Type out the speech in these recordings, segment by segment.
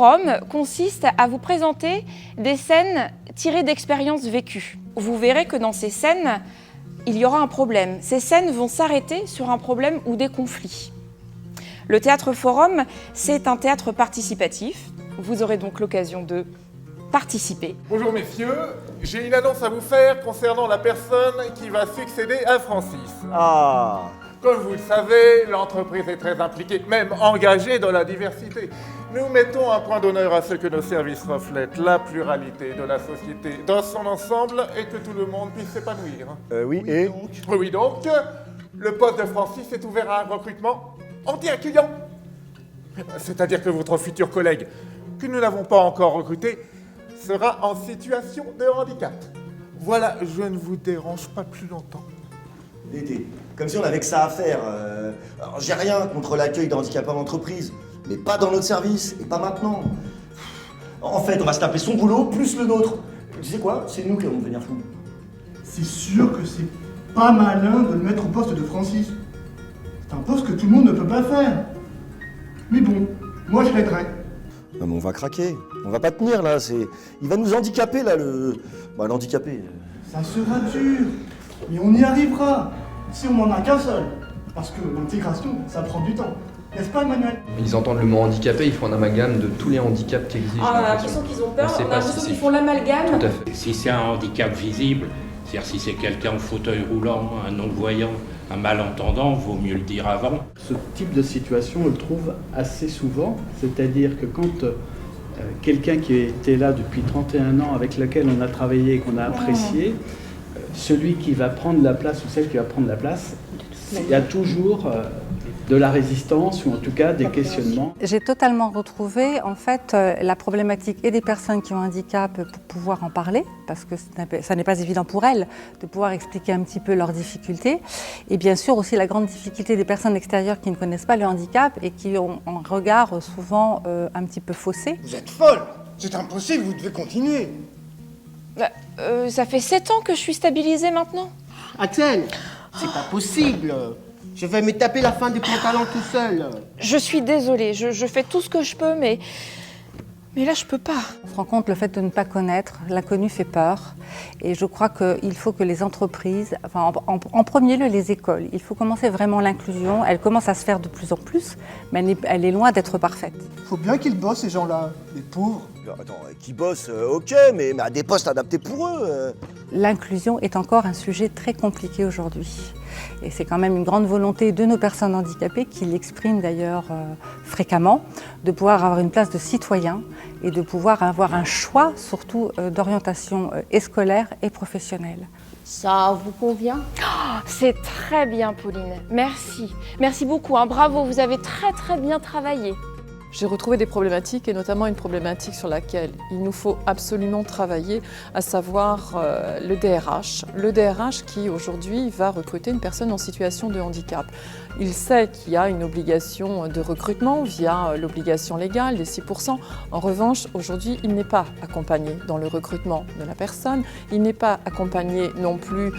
forum consiste à vous présenter des scènes tirées d'expériences vécues. Vous verrez que dans ces scènes, il y aura un problème. Ces scènes vont s'arrêter sur un problème ou des conflits. Le théâtre forum, c'est un théâtre participatif. Vous aurez donc l'occasion de participer. Bonjour messieurs, j'ai une annonce à vous faire concernant la personne qui va succéder à Francis. Ah. Comme vous le savez, l'entreprise est très impliquée, même engagée dans la diversité. Nous mettons un point d'honneur à ce que nos services reflètent la pluralité de la société dans son ensemble et que tout le monde puisse s'épanouir. Oui, donc, le poste de Francis est ouvert à un recrutement anti-accueillant. C'est-à-dire que votre futur collègue, que nous n'avons pas encore recruté, sera en situation de handicap. Voilà, je ne vous dérange pas plus longtemps. L'été, comme si on avait que ça à faire. Alors, j'ai rien contre l'accueil de handicapés en entreprise, mais pas dans notre service, et pas maintenant. En fait, on va se taper son boulot plus le nôtre. Tu sais quoi? C'est nous qui allons devenir fous. C'est sûr que c'est pas malin de le mettre au poste de Francis. C'est un poste que tout le monde ne peut pas faire. Mais bon, moi je l'aiderai. Non mais on va craquer, on va pas tenir là, il va nous handicaper là, l'handicapé. Ça sera dur, mais on y arrivera, si on n'en a qu'un seul. Parce que l'intégration, ça prend du temps. N'est-ce pas, Emmanuel? Ils entendent le mot handicapé, ils font un amalgame de tous les handicaps qui existent. On a l'impression qu'ils ont peur, on a l'impression qu'ils font Tout l'amalgame. à fait. Si c'est un handicap visible, c'est-à-dire si c'est quelqu'un en fauteuil roulant, un non-voyant, un malentendant, vaut mieux le dire avant. Ce type de situation, on le trouve assez souvent, c'est-à-dire que quand quelqu'un qui était là depuis 31 ans, avec lequel on a travaillé et qu'on a apprécié, celui qui va prendre la place ou celle qui va prendre la place, il y a toujours de la résistance ou en tout cas des questionnements. J'ai totalement retrouvé en fait la problématique et des personnes qui ont un handicap pour pouvoir en parler, parce que ça n'est pas évident pour elles de pouvoir expliquer un petit peu leurs difficultés, et bien sûr aussi la grande difficulté des personnes extérieures qui ne connaissent pas le handicap et qui ont un regard souvent un petit peu faussé. Vous êtes folle! C'est impossible, vous devez continuer. Ça fait 7 ans que je suis stabilisée maintenant. Axel, c'est pas possible. Je vais me taper la fin des pantalons tout seul. Je suis désolée, je fais tout ce que je peux, mais là, je peux pas. On se rend compte le fait de ne pas connaître, l'inconnu fait peur. Et je crois qu'il faut que les entreprises, enfin en premier lieu les écoles, il faut commencer vraiment l'inclusion. Elle commence à se faire de plus en plus, mais elle est loin d'être parfaite. Faut bien qu'ils bossent, ces gens-là, les pauvres. Attends, qui bossent, ok, mais à des postes adaptés pour eux. L'inclusion est encore un sujet très compliqué aujourd'hui. Et c'est quand même une grande volonté de nos personnes handicapées, qui l'expriment d'ailleurs fréquemment, de pouvoir avoir une place de citoyen et de pouvoir avoir un choix, surtout d'orientation scolaire et professionnelle. Ça vous convient? C'est très bien, Pauline. Merci. Merci beaucoup. Bravo, vous avez très bien travaillé. J'ai retrouvé des problématiques et notamment une problématique sur laquelle il nous faut absolument travailler, à savoir le DRH. Le DRH qui aujourd'hui va recruter une personne en situation de handicap. Il sait qu'il y a une obligation de recrutement via l'obligation légale des 6%. En revanche, aujourd'hui, il n'est pas accompagné dans le recrutement de la personne. Il n'est pas accompagné non plus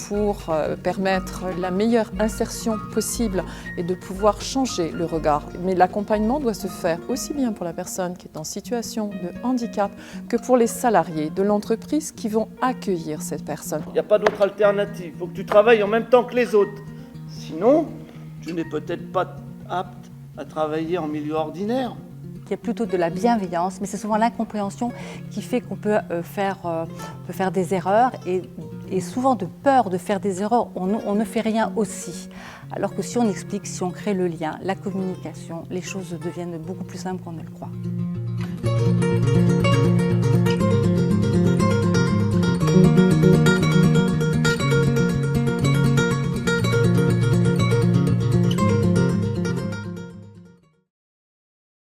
pour permettre la meilleure insertion possible et de pouvoir changer le regard. Mais l'accompagnement doit se faire aussi bien pour la personne qui est en situation de handicap que pour les salariés de l'entreprise qui vont accueillir cette personne. Il n'y a pas d'autre alternative. Il faut que tu travailles en même temps que les autres. Sinon, tu n'es peut-être pas apte à travailler en milieu ordinaire. Il y a plutôt de la bienveillance, mais c'est souvent l'incompréhension qui fait qu'on peut faire des erreurs et souvent de peur de faire des erreurs, on ne fait rien aussi. Alors que si on explique, si on crée le lien, la communication, les choses deviennent beaucoup plus simples qu'on ne le croit.